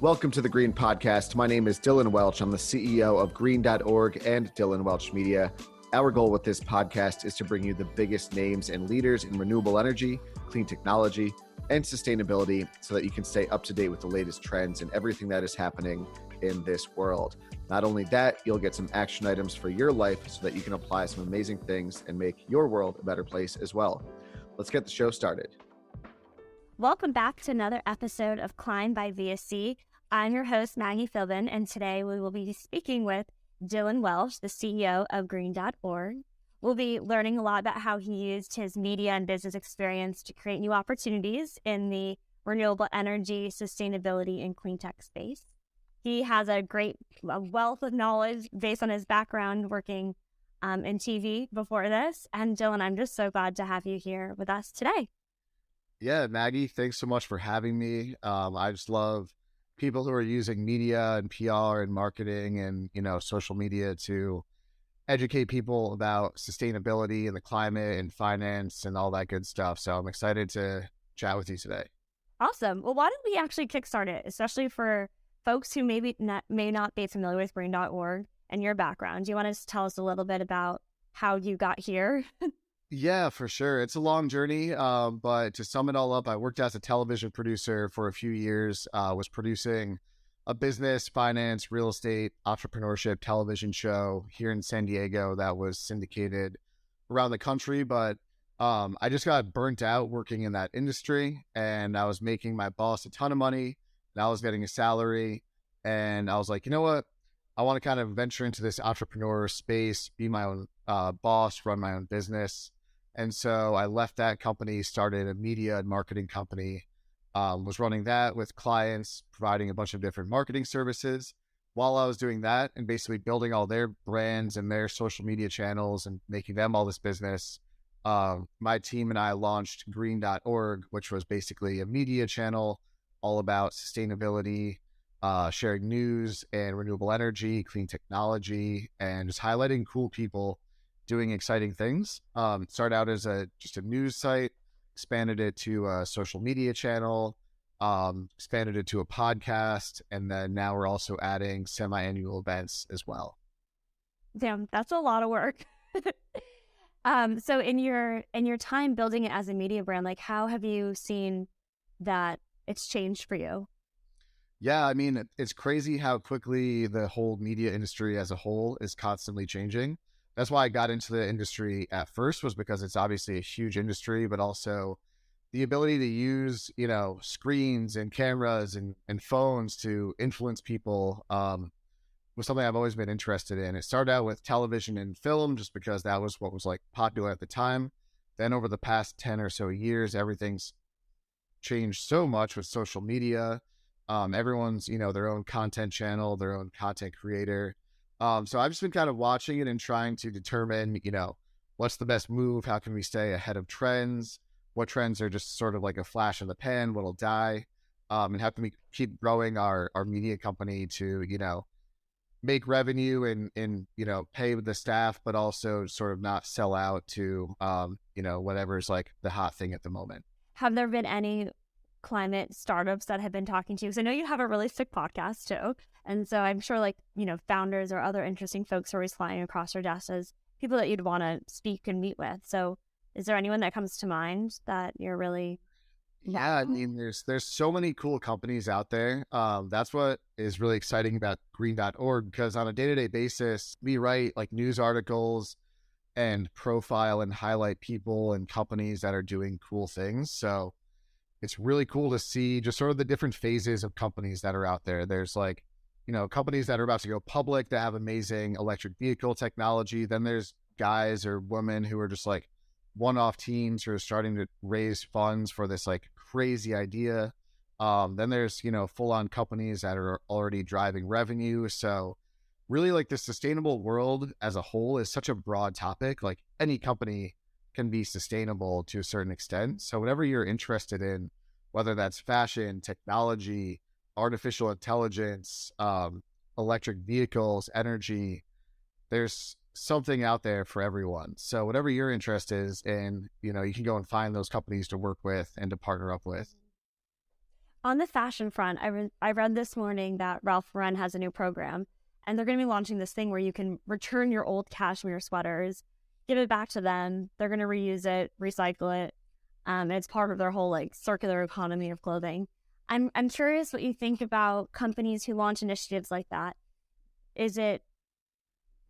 Welcome to the Green Podcast. My name is Dylan Welch. I'm the CEO of green.org and Dylan Welch Media. Our goal with this podcast is to bring you the biggest names and leaders in renewable energy, clean technology, and sustainability so that you can stay up to date with the latest trends and everything that is happening in this world. Not only that, you'll get some action items for your life so that you can apply some amazing things and make your world a better place as well. Let's get the show started. Welcome back to another episode of Climb by VSC. I'm your host, Maggie Philbin, and today we will be speaking with Dylan Welch, the CEO of green.org. We'll be learning a lot about how he used his media and business experience to create new opportunities in the renewable energy, sustainability, and clean tech space. He has a wealth of knowledge based on his background working in TV before this. And Dylan, I'm just so glad to have you here with us today. Yeah, Maggie, thanks so much for having me. I just love people who are using media and PR and marketing and, social media to educate people about sustainability and the climate and finance and all that good stuff. So I'm excited to chat with you today. Awesome. Well, why don't we actually kickstart it, especially for folks who may not be familiar with green.org and your background. Do you want to tell us a little bit about how you got here? Yeah, for sure. It's a long journey, but to sum it all up, I worked as a television producer for a few years, was producing a business, finance, real estate, entrepreneurship television show here in San Diego that was syndicated around the country. But I just got burnt out working in that industry, and I was making my boss a ton of money, and I was getting a salary, and I was like, you know what? I want to kind of venture into this entrepreneur space, be my own boss, run my own business. And so I left that company, started a media and marketing company, was running that with clients, providing a bunch of different marketing services. While I was doing that and basically building all their brands and their social media channels and making them all this business, my team and I launched green.org, which was basically a media channel all about sustainability, sharing news and renewable energy, clean technology, and just highlighting cool people doing exciting things. Started out as just a news site, expanded it to a social media channel, expanded it to a podcast, and then now we're also adding semi-annual events as well. Damn, that's a lot of work. So in your time building it as a media brand, like how have you seen that it's changed for you? Yeah, I mean, it's crazy how quickly the whole media industry as a whole is constantly changing. That's why I got into the industry at first, was because it's obviously a huge industry, but also the ability to use, screens and cameras and phones to influence people was something I've always been interested in. It started out with television and film just because that was what was like popular at the time. Then over the past 10 or so years, everything's changed so much with social media. Everyone's, their own content channel, their own content creator. So I've just been kind of watching it and trying to determine, what's the best move? How can we stay ahead of trends? What trends are just sort of like a flash in the pan, what'll die? And how can we keep growing our media company to, make revenue and pay the staff, but also sort of not sell out to, whatever's like the hot thing at the moment. Have there been any climate startups that have been talking to you? Because I know you have a really sick podcast too. And so I'm sure founders or other interesting folks are always flying across your desk as people that you'd want to speak and meet with. So is there anyone that comes to mind that you're really... Yeah, I mean, there's so many cool companies out there. That's what is really exciting about green.org, because on a day-to-day basis, we write like news articles and profile and highlight people and companies that are doing cool things. So it's really cool to see just sort of the different phases of companies that are out there. There's like, companies that are about to go public that have amazing electric vehicle technology. Then there's guys or women who are just like one-off teams who are starting to raise funds for this like crazy idea. Then there's, full-on companies that are already driving revenue. So really like the sustainable world as a whole is such a broad topic. Like any company can be sustainable to a certain extent. So whatever you're interested in, whether that's fashion, technology, artificial intelligence, electric vehicles, energy, there's something out there for everyone. So whatever your interest is in, you can go and find those companies to work with and to partner up with. On the fashion front, I read this morning that Ralph Lauren has a new program, and they're going to be launching this thing where you can return your old cashmere sweaters, give it back to them. They're going to reuse it, recycle it. And it's part of their whole like circular economy of clothing. I'm curious what you think about companies who launch initiatives like that. Is it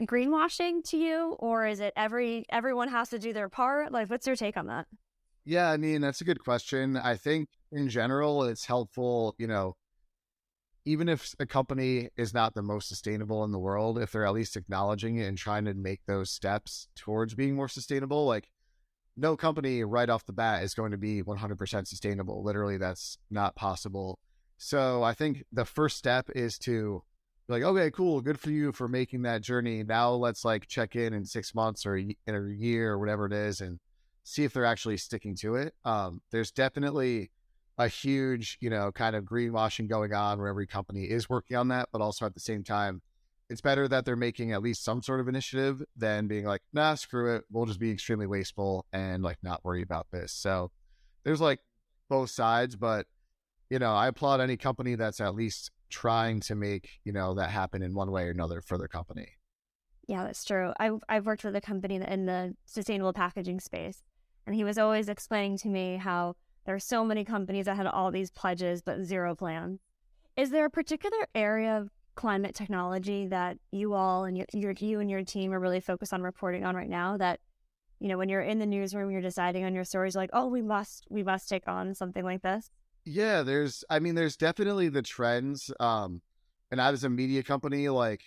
greenwashing to you, or is it everyone has to do their part? Like, what's your take on that? Yeah, I mean, that's a good question. I think in general, it's helpful, even if a company is not the most sustainable in the world, if they're at least acknowledging it and trying to make those steps towards being more sustainable, like no company right off the bat is going to be 100% sustainable. Literally, that's not possible. So I think the first step is to be like, okay, cool, good for you for making that journey. Now let's like check in 6 months or in a year or whatever it is and see if they're actually sticking to it. There's definitely a huge, kind of greenwashing going on where every company is working on that, but also at the same time, it's better that they're making at least some sort of initiative than being like, nah, screw it. We'll just be extremely wasteful and like not worry about this. So there's like both sides, but I applaud any company that's at least trying to make, that happen in one way or another for their company. Yeah, that's true. I've worked with a company in the sustainable packaging space, and he was always explaining to me how there are so many companies that had all these pledges but zero plans. Is there a particular area of climate technology that you all and you and your team are really focused on reporting on right now that, when you're in the newsroom, you're deciding on your stories, like, oh, we must take on something like this? Yeah, there's definitely the trends. And as a media company, like,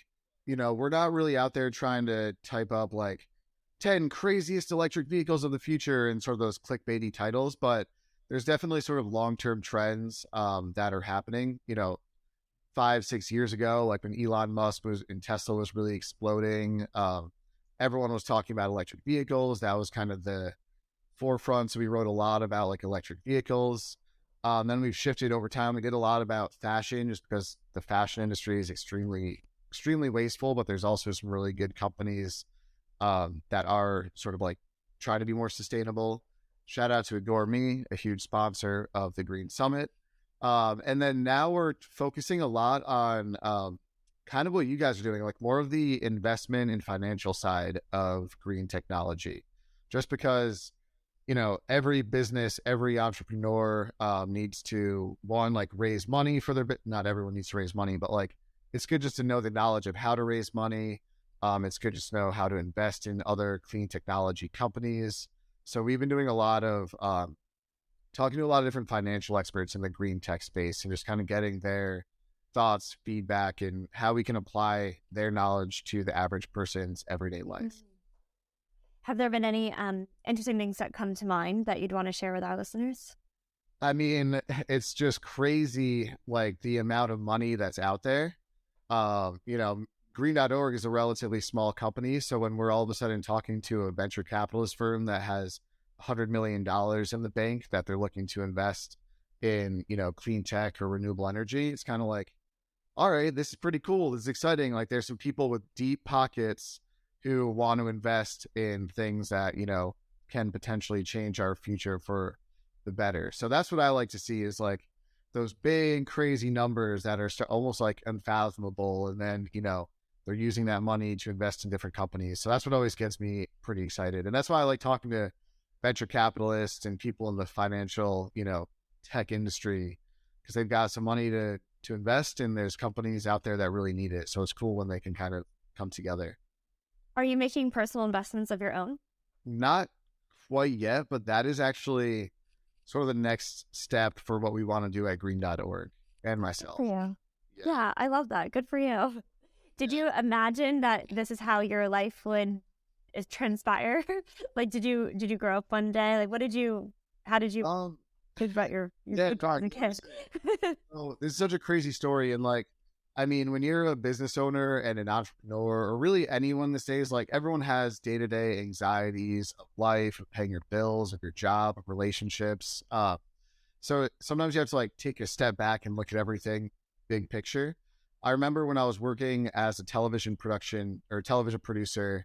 we're not really out there trying to type up like 10 craziest electric vehicles of the future and sort of those clickbaity titles, but there's definitely sort of long-term trends that are happening. 5-6 years ago, like when Elon Musk was in Tesla was really exploding. Everyone was talking about electric vehicles. That was kind of the forefront. So we wrote a lot about like electric vehicles. Then we've shifted over time. We did a lot about fashion just because the fashion industry is extremely, extremely wasteful, but there's also some really good companies that are sort of like trying to be more sustainable. Shout out to Adore Me, a huge sponsor of the Green Summit. And then now we're focusing a lot on kind of what you guys are doing, like more of the investment and financial side of green technology, just because, every business, every entrepreneur needs to, one, like raise money for their, not everyone needs to raise money, but like, it's good just to know the knowledge of how to raise money. It's good just to know how to invest in other clean technology companies. So we've been doing a lot of talking to a lot of different financial experts in the green tech space and just kind of getting their thoughts, feedback, and how we can apply their knowledge to the average person's everyday life. Have there been any interesting things that come to mind that you'd want to share with our listeners? I mean, it's just crazy, like the amount of money that's out there. Green.org is a relatively small company. So when we're all of a sudden talking to a venture capitalist firm that has $100 million in the bank that they're looking to invest in, clean tech or renewable energy, it's kind of like, all right, this is pretty cool. This is exciting. Like there's some people with deep pockets who want to invest in things that, can potentially change our future for the better. So that's what I like to see is like those big, crazy numbers that are almost like unfathomable. And then, they're using that money to invest in different companies. So that's what always gets me pretty excited. And that's why I like talking to venture capitalists and people in the financial, tech industry, because they've got some money to invest and there's companies out there that really need it. So it's cool when they can kind of come together. Are you making personal investments of your own? Not quite yet, but that is actually sort of the next step for what we want to do at green.org and myself. Yeah, I love that. Good for you. Did you imagine that this is how your life would transpire? Like, did you grow up one day? Like, how did you think about your kid? Oh, this is such a crazy story. And like, I mean, when you're a business owner and an entrepreneur, or really anyone these days, like everyone has day-to-day anxieties of life, of paying your bills, of your job, of relationships. So sometimes you have to like take a step back and look at everything big picture. I remember when I was working as a television producer,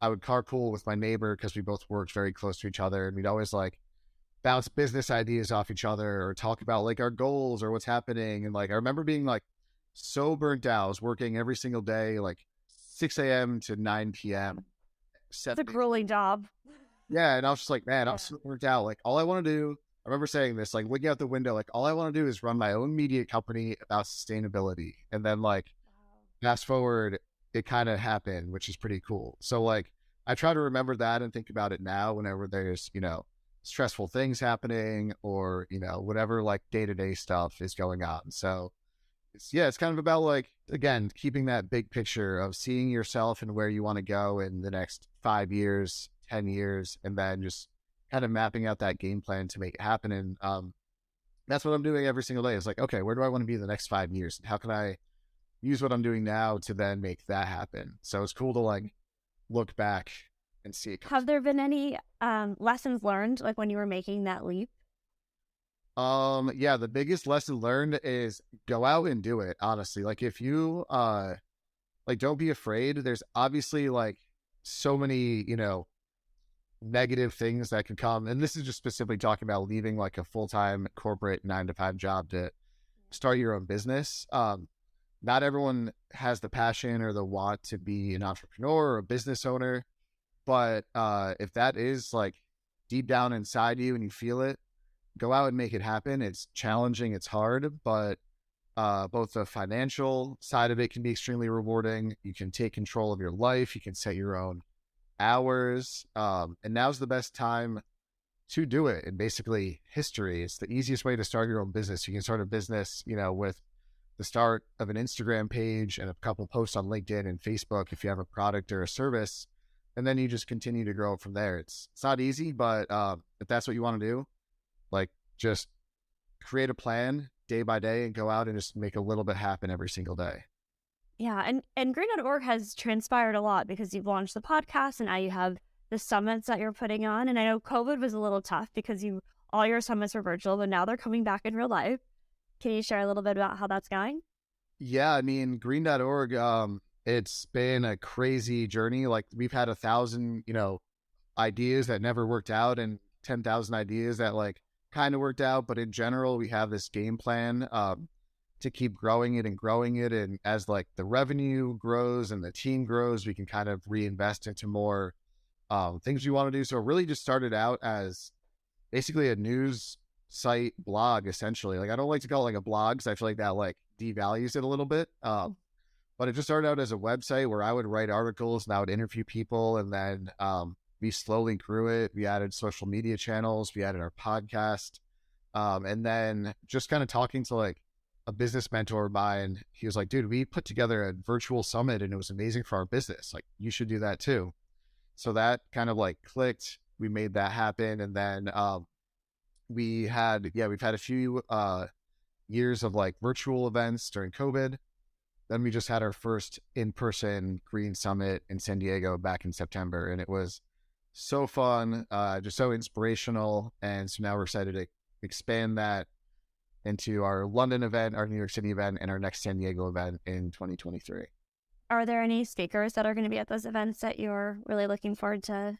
I would carpool with my neighbor because we both worked very close to each other. And we'd always like bounce business ideas off each other or talk about like our goals or what's happening. And like, I remember being like so burnt out. I was working every single day, like 6 a.m. to 9 p.m. It's a grueling job. Yeah. And I was just like, man, I'm so burnt out. Like, all I want to do, I remember saying this, like looking out the window, like all I want to do is run my own media company about sustainability. And then like fast forward, it kind of happened, which is pretty cool. So like, I try to remember that and think about it now whenever there's, stressful things happening or, whatever like day-to-day stuff is going on. So it's kind of about like, again, keeping that big picture of seeing yourself and where you want to go in the next 5 years, 10 years, and then just kind of mapping out that game plan to make it happen. And that's what I'm doing every single day. It's like, okay, where do I want to be in the next 5 years? And how can I use what I'm doing now to then make that happen? So it's cool to like look back and see it. Have there been any lessons learned like when you were making that leap? Yeah, the biggest lesson learned is go out and do it. Honestly, like if you like, don't be afraid. There's obviously like so many, negative things that can come. And this is just specifically talking about leaving like a full-time corporate 9-to-5 job to start your own business. Not everyone has the passion or the want to be an entrepreneur or a business owner. But if that is like deep down inside you and you feel it, go out and make it happen. It's challenging. It's hard, but both the financial side of it can be extremely rewarding. You can take control of your life. You can set your own hours. And now's the best time to do it. And basically history, it's the easiest way to start your own business. You can start a business, with the start of an Instagram page and a couple posts on LinkedIn and Facebook if you have a product or a service. And then you just continue to grow from there. It's not easy, but if that's what you want to do, like just create a plan day by day and go out and just make a little bit happen every single day. Yeah. And Green.org has transpired a lot because you've launched the podcast and now you have the summits that you're putting on. And I know COVID was a little tough because all your summits were virtual, but now they're coming back in real life. Can you share a little bit about how that's going? Yeah, I mean, Green.org, it's been a crazy journey. Like we've had 1,000, ideas that never worked out and 10,000 ideas that like kind of worked out. But in general, we have this game plan to keep growing it. And as like the revenue grows and the team grows, we can kind of reinvest into more things we want to do. So it really just started out as basically a news site blog, essentially. Like I don't like to call it like a blog because I feel like that like devalues it a little bit. But it just started out as a website where I would write articles and I would interview people. And then we slowly grew it. We added social media channels. We added our podcast. And then just kind of talking to like a business mentor of mine, he was like, dude, we put together a virtual summit and it was amazing for our business. Like you should do that too. So that kind of like clicked. We made that happen. And then we've had a few years of like virtual events during COVID. Then we just had our first in-person Green Summit in San Diego back in September. And it was so fun, just so inspirational. And so now we're excited to expand that into our London event, our New York City event, and our next San Diego event in 2023. Are there any speakers that are going to be at those events that you're really looking forward to?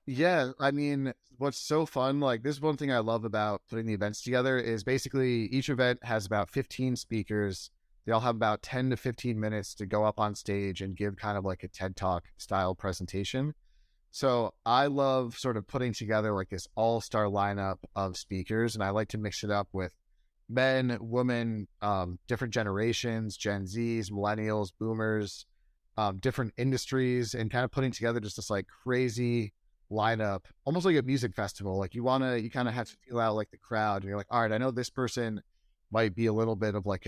Yeah, I mean, what's so fun, like this is one thing I love about putting the events together is basically each event has about 15 speakers. They all have about 10 to 15 minutes to go up on stage and give kind of like a TED Talk style presentation. So I love sort of putting together like this all-star lineup of speakers, and I like to mix it up with men, women, different generations, Gen Zs, millennials, boomers, different industries, and kind of putting together just this like crazy lineup, almost like a music festival. Like you kind of have to feel out like the crowd, and you're like, all right, I know this person might be a little bit of like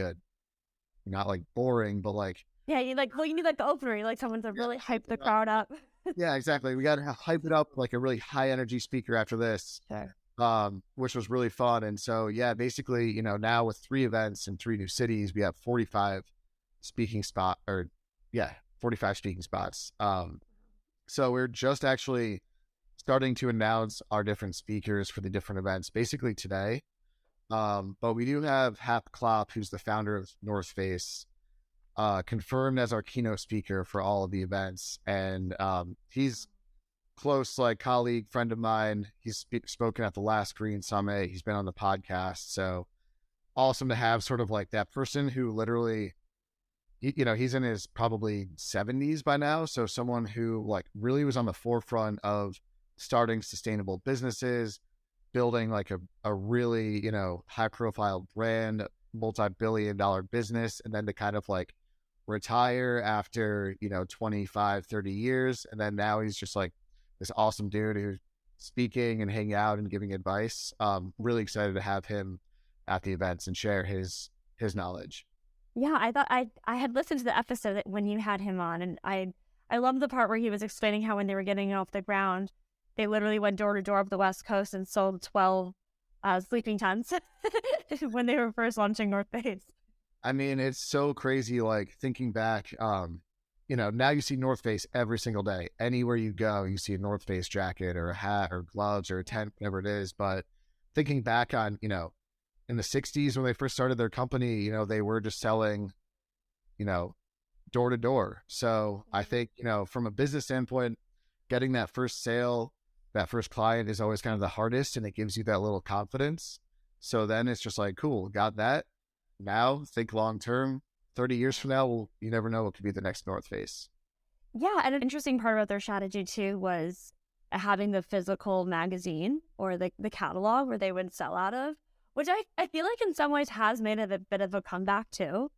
not like boring, but like, yeah, you need like the opener, you like someone to really hype the crowd up. Yeah, exactly. We got to hype it up like a really high energy speaker after this, which was really fun. And so, yeah, basically, now with 3 events in 3 new cities, we have 45 speaking spots. So we're just actually starting to announce our different speakers for the different events basically today. But we do have Hap Klopp, who's the founder of North Face, confirmed as our keynote speaker for all of the events. And he's close like colleague, friend of mine. He's spoken at the last Green Summit. He's been on the podcast. So awesome to have sort of like that person who literally, he's in his probably 70s by now. So someone who like really was on the forefront of starting sustainable businesses, building like a really, high profile brand, multi-billion-dollar business, and then to kind of like retire after, 25, 30 years. And then now he's just like this awesome dude who's speaking and hanging out and giving advice. Really excited to have him at the events and share his knowledge. Yeah, I thought I had listened to the episode when you had him on, and I loved the part where he was explaining how when they were getting off the ground, they literally went door to door up the West Coast and sold 12 sleeping tents when they were first launching North Face. I mean, it's so crazy, like thinking back, now you see North Face every single day. Anywhere you go, you see a North Face jacket or a hat or gloves or a tent, whatever it is. But thinking back on, in the 60s when they first started their company, they were just selling, door to door. So I think, from a business standpoint, getting that first sale, that first client is always kind of the hardest, and it gives you that little confidence. So then it's just like, cool, got that. Now think long term. 30 years from now, you never know what could be the next North Face. Yeah, and an interesting part about their strategy too was having the physical magazine or the catalog where they would sell out of, which I feel like in some ways has made it a bit of a comeback too.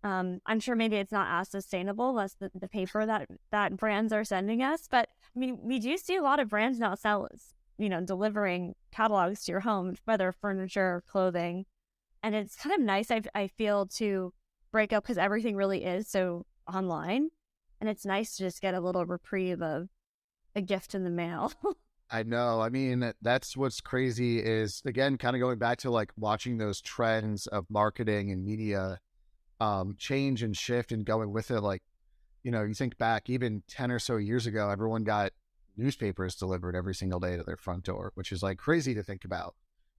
I'm sure maybe it's not as sustainable as the paper that brands are sending us, but I mean, we do see a lot of brands now delivering catalogs to your home, whether furniture or clothing. And it's kind of nice, I feel, to break up because everything really is so online. And it's nice to just get a little reprieve of a gift in the mail. I know. I mean, that's what's crazy is, again, kind of going back to like watching those trends of marketing and media change and shift and going with it. Like, you think back even 10 or so years ago, everyone got newspapers delivered every single day to their front door, which is like crazy to think about.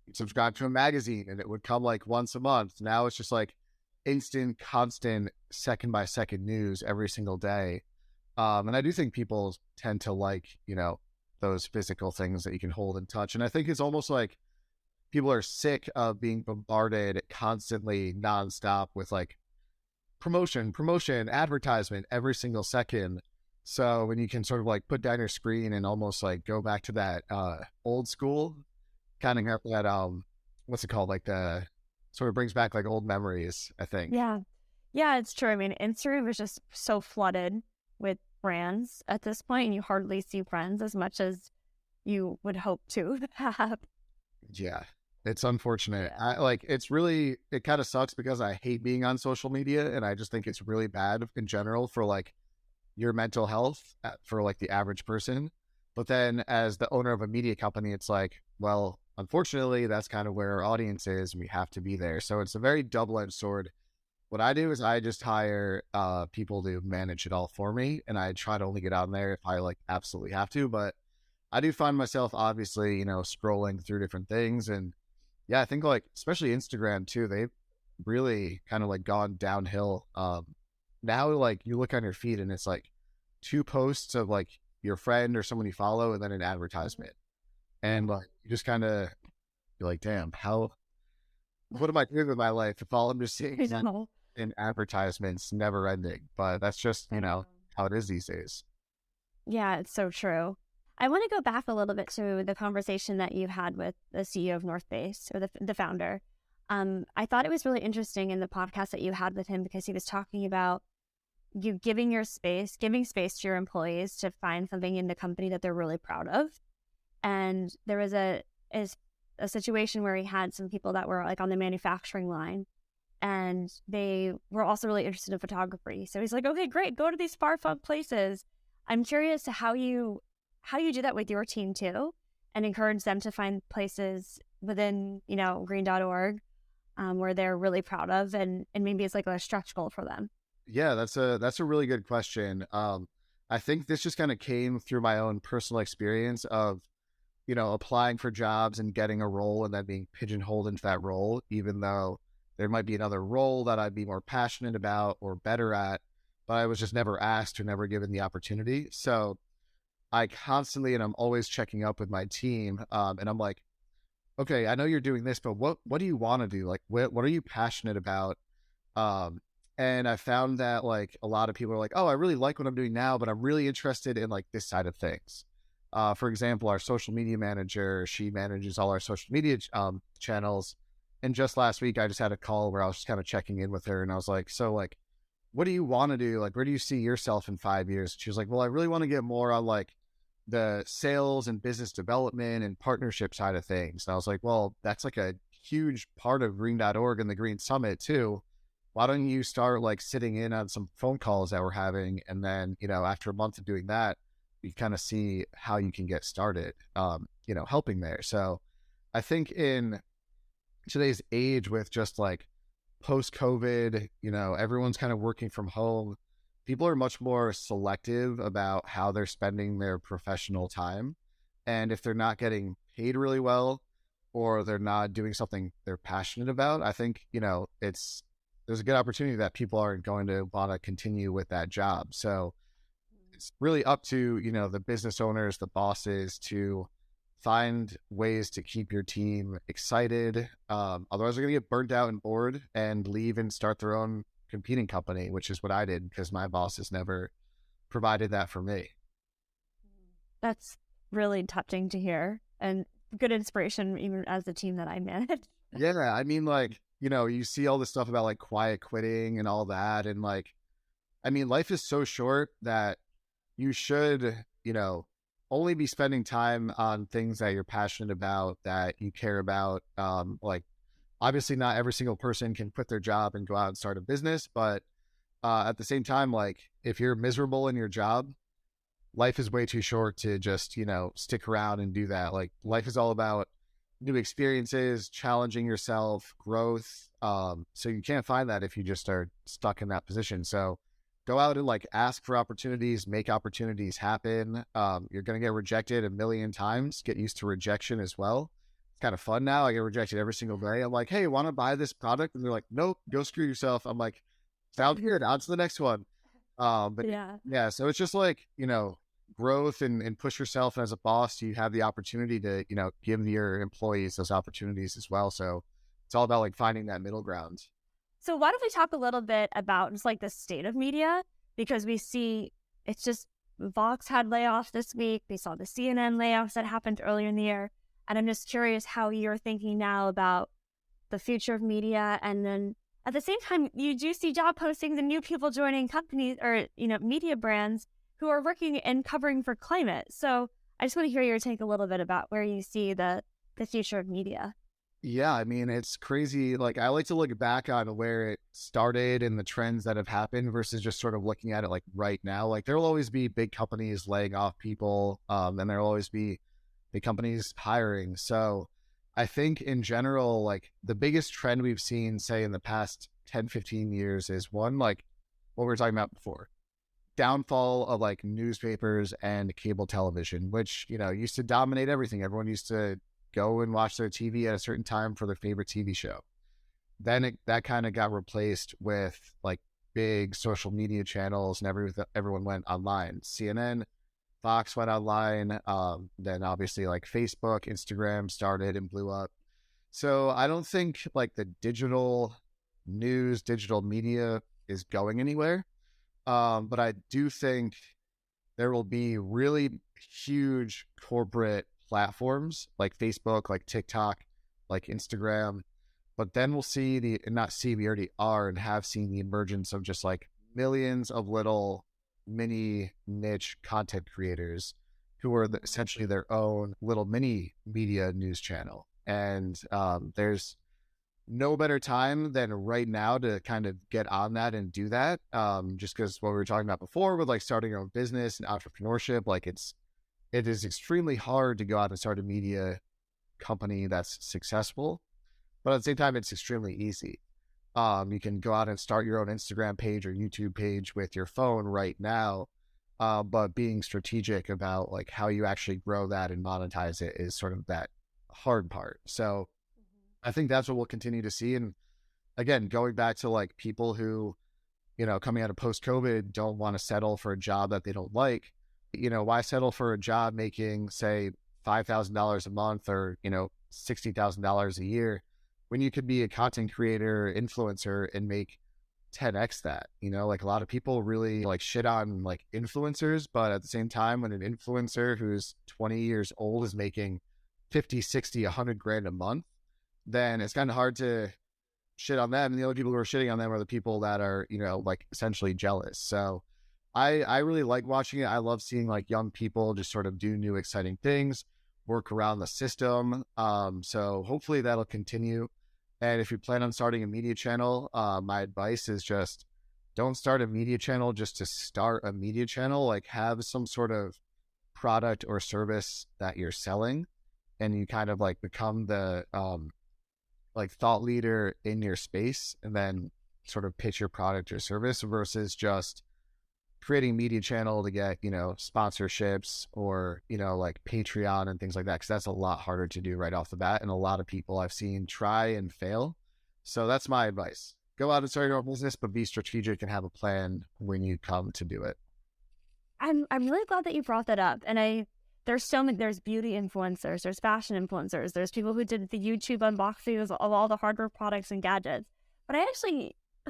You'd subscribe to a magazine and it would come like once a month. Now it's just like instant, constant, second by second news every single day. And I do think people tend to like, those physical things that you can hold and touch. And I think it's almost like people are sick of being bombarded constantly nonstop with like promotion, advertisement every single second. So when you can sort of like put down your screen and almost like go back to that old school, kind of have that, what's it called? Like the sort of brings back like old memories, I think. Yeah. Yeah, it's true. I mean, Instagram is just so flooded with brands at this point, and you hardly see friends as much as you would hope to have. Yeah, it's unfortunate. Yeah. It kind of sucks because I hate being on social media, and I just think it's really bad in general for like your mental health for like the average person. But then as the owner of a media company, it's like, well, unfortunately, that's kind of where our audience is. And we have to be there. So it's a very double-edged sword. What I do is I just hire people to manage it all for me. And I try to only get on there if I like absolutely have to. But I do find myself obviously, scrolling through different things. And yeah, I think like, especially Instagram too, they've really kind of like gone downhill. Now like you look on your feed and it's like 2 posts of like your friend or someone you follow and then an advertisement. And like, you just kind of, you're like, damn, what am I doing with my life if all I'm just seeing is in advertisements never ending? But that's just, how it is these days. Yeah, it's so true. I want to go back a little bit to the conversation that you had with the CEO of North Face, or the founder. I thought it was really interesting in the podcast that you had with him because he was talking about you giving space to your employees to find something in the company that they're really proud of. And there was a situation where he had some people that were like on the manufacturing line, and they were also really interested in photography. So he's like, okay, great, go to these far-flung places. I'm curious to how you do that with your team too, and encourage them to find places within, green.org where they're really proud of, and maybe it's like a stretch goal for them. Yeah, that's a really good question. I think this just kind of came through my own personal experience of, applying for jobs and getting a role and then being pigeonholed into that role, even though there might be another role that I'd be more passionate about or better at, but I was just never asked or never given the opportunity. So I constantly, and I'm always checking up with my team. And I'm like, okay, I know you're doing this, but what do you want to do? Like, what are you passionate about? Um, and I found that like a lot of people are like, oh, I really like what I'm doing now, but I'm really interested in like this side of things. For example, our social media manager, she manages all our social media channels. And just last week, I just had a call where I was just kind of checking in with her, and I was like, so like, what do you want to do? Like, where do you see yourself in 5 years? She was like, well, I really want to get more on like the sales and business development and partnership side of things. And I was like, well, that's like a huge part of green.org and the Green Summit too. Why don't you start like sitting in on some phone calls that we're having? And then, after a month of doing that, you kind of see how you can get started, helping there. So I think in today's age with just like post COVID, everyone's kind of working from home. People are much more selective about how they're spending their professional time. And if they're not getting paid really well, or they're not doing something they're passionate about, I think, there's a good opportunity that people aren't going to want to continue with that job. So it's really up to, the business owners, the bosses to find ways to keep your team excited. Otherwise they're going to get burnt out and bored and leave and start their own competing company, which is what I did because my bosses never provided that for me. That's really touching to hear and good inspiration even as the team that I manage. Yeah. I mean, like, you see all this stuff about like quiet quitting and all that. And like, I mean, life is so short that you should, only be spending time on things that you're passionate about, that you care about. Like, obviously not every single person can quit their job and go out and start a business, but at the same time, like if you're miserable in your job, life is way too short to just, stick around and do that. Like life is all about new experiences, challenging yourself, growth. So you can't find that if you just are stuck in that position. So go out and like ask for opportunities, make opportunities happen. You're going to get rejected a million times. Get used to rejection as well. It's kind of fun now. I get rejected every single day. I'm like, hey, want to buy this product? And they're like, nope, go screw yourself. I'm like, sounds good. On to the next one. But yeah, so it's just like, growth and push yourself. And as a boss, you have the opportunity to, give your employees those opportunities as well. So it's all about like finding that middle ground. So why don't we talk a little bit about just like the state of media? Because we see it's just Vox had layoffs this week. We saw the CNN layoffs that happened earlier in the year. And I'm just curious how you're thinking now about the future of media. And then at the same time, you do see job postings and new people joining companies or, media brands who are working and covering for climate. So I just want to hear your take a little bit about where you see the future of media. Yeah, I mean, it's crazy. Like, I like to look back on where it started and the trends that have happened versus just sort of looking at it like right now. Like, there'll always be big companies laying off people, and there'll always be big companies hiring. So I think in general, like, the biggest trend we've seen, say, in the past 10, 15 years is one, like what we were talking about before, downfall of like newspapers and cable television, which, used to dominate everything. Everyone used to go and watch their TV at a certain time for their favorite TV show. Then that kind of got replaced with like big social media channels and everyone went online. CNN, Fox went online. Then obviously like Facebook, Instagram started and blew up. So I don't think like the digital news, digital media is going anywhere. But I do think there will be really huge corporate platforms like Facebook, like TikTok, like Instagram, but then we'll see we already are and have seen the emergence of just like millions of little mini niche content creators who are essentially their own little mini media news channel. And there's no better time than right now to kind of get on that and do that. Just because what we were talking about before with like starting your own business and entrepreneurship, like it is extremely hard to go out and start a media company that's successful, but at the same time, it's extremely easy. You can go out and start your own Instagram page or YouTube page with your phone right now, but being strategic about like how you actually grow that and monetize it is sort of that hard part. So I think that's what we'll continue to see. And again, going back to like people who, coming out of post-COVID don't want to settle for a job that they don't like. Why settle for a job making, say, $5,000 a month or, $60,000 a year when you could be a content creator, influencer, and make 10x that? Like a lot of people really like shit on like influencers, but at the same time, when an influencer who's 20 years old is making 50, 60, 100 grand a month, then it's kind of hard to shit on them. And the only people who are shitting on them are the people that are, like essentially jealous. So I really like watching it. I love seeing like young people just sort of do new, exciting things, work around the system. So hopefully that'll continue. And if you plan on starting a media channel, my advice is just don't start a media channel just to start a media channel. Like have some sort of product or service that you're selling, and you kind of like become the like thought leader in your space, and then sort of pitch your product or service versus just creating media channel to get, sponsorships or, like Patreon and things like that. Cause that's a lot harder to do right off the bat. And a lot of people I've seen try and fail. So that's my advice. Go out and start your own business, but be strategic and have a plan when you come to do it. I'm really glad that you brought that up. And there's so many, there's beauty influencers, there's fashion influencers, there's people who did the YouTube unboxings of all the hardware products and gadgets. But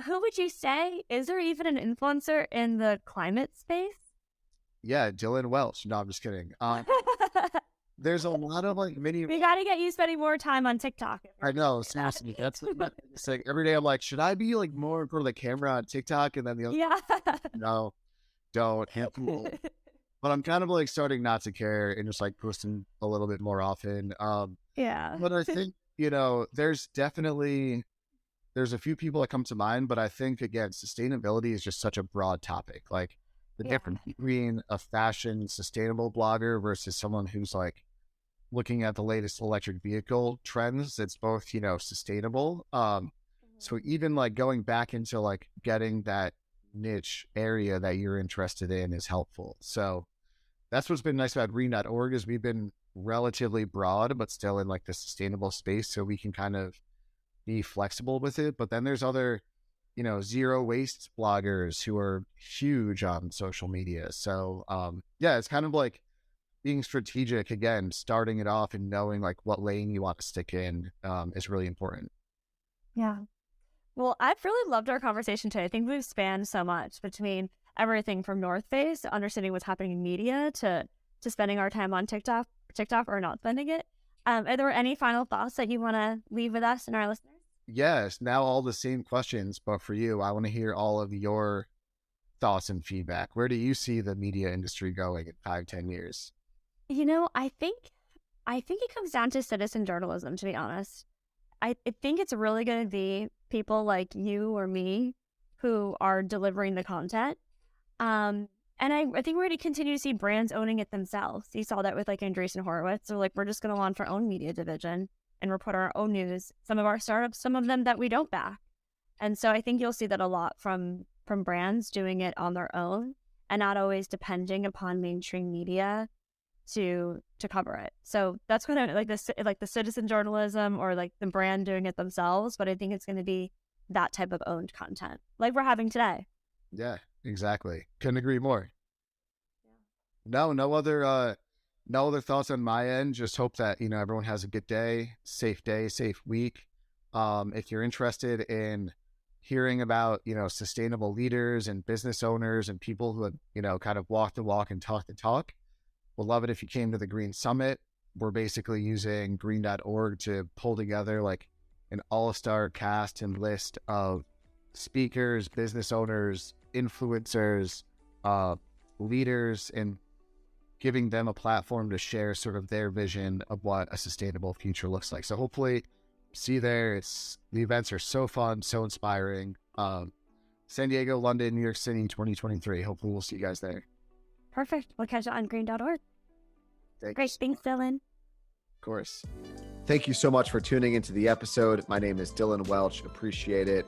who would you say, is there even an influencer in the climate space? Yeah, Dylan Welch. No, I'm just kidding. There's a lot of like mini. We got to get you spending more time on TikTok. I know. That's like every day I'm like, should I be like more in front of the camera on TikTok? And then the other, no, don't. But I'm kind of like starting not to care and just like posting a little bit more often. But I think, there's a few people that come to mind, but I think, again, sustainability is just such a broad topic. Like the difference between a fashion sustainable blogger versus someone who's like looking at the latest electric vehicle trends. It's both, sustainable. So even like going back into like getting that niche area that you're interested in is helpful. So that's what's been nice about green.org is we've been relatively broad, but still in like the sustainable space. So we can kind of be flexible with it. But then there's other, zero waste bloggers who are huge on social media. So it's kind of like being strategic, again, starting it off and knowing like what lane you want to stick in is really important. Yeah. Well, I've really loved our conversation today. I think we've spanned so much between everything from North Face to understanding what's happening in media to spending our time on TikTok or not spending it. Are there any final thoughts that you want to leave with us and our listeners? Yes. Now all the same questions, but for you, I want to hear all of your thoughts and feedback. Where do you see the media industry going in 5-10 years? I think it comes down to citizen journalism, to be honest. I think it's really going to be people like you or me who are delivering the content. And I think we're going to continue to see brands owning it themselves. You saw that with like Andreessen Horowitz. They're like, we're just going to launch our own media division and report our own news. Some of our startups, some of them that we don't back. And so I think you'll see that a lot from brands doing it on their own and not always depending upon mainstream media to cover it. So that's kind of like the citizen journalism or like the brand doing it themselves. But I think it's going to be that type of owned content like we're having today. Yeah, exactly. Couldn't agree more. Yeah. No other thoughts on my end. Just hope that, everyone has a good day, safe week. If you're interested in hearing about, sustainable leaders and business owners and people who have, kind of walk the walk and talk the talk, we'll love it if you came to the Green Summit. We're basically using green.org to pull together like an all-star cast and list of speakers, business owners, influencers, leaders, and giving them a platform to share sort of their vision of what a sustainable future looks like. So hopefully see you there. The events are so fun, so inspiring. San Diego, London, New York City, 2023. Hopefully we'll see you guys there. Perfect. We'll catch you on green.org. Great. Thanks, Dylan. Of course. Thank you so much for tuning into the episode. My name is Dylan Welch. Appreciate it.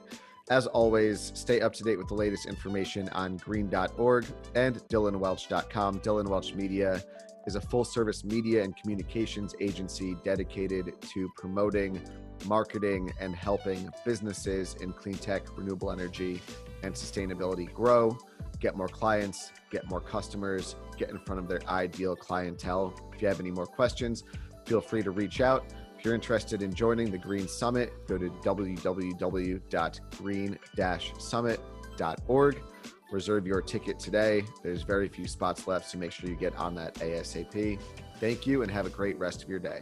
As always, stay up to date with the latest information on green.org and dylanwelch.com. Dylan Welch Media is a full-service media and communications agency dedicated to promoting, marketing, and helping businesses in clean tech, renewable energy, and sustainability grow. get more clients, get more customers, get in front of their ideal clientele. If you have any more questions, feel free to reach out. If you're interested in joining the Green Summit, go to www.green-summit.org. Reserve your ticket today. There's very few spots left, so make sure you get on that ASAP. Thank you and have a great rest of your day.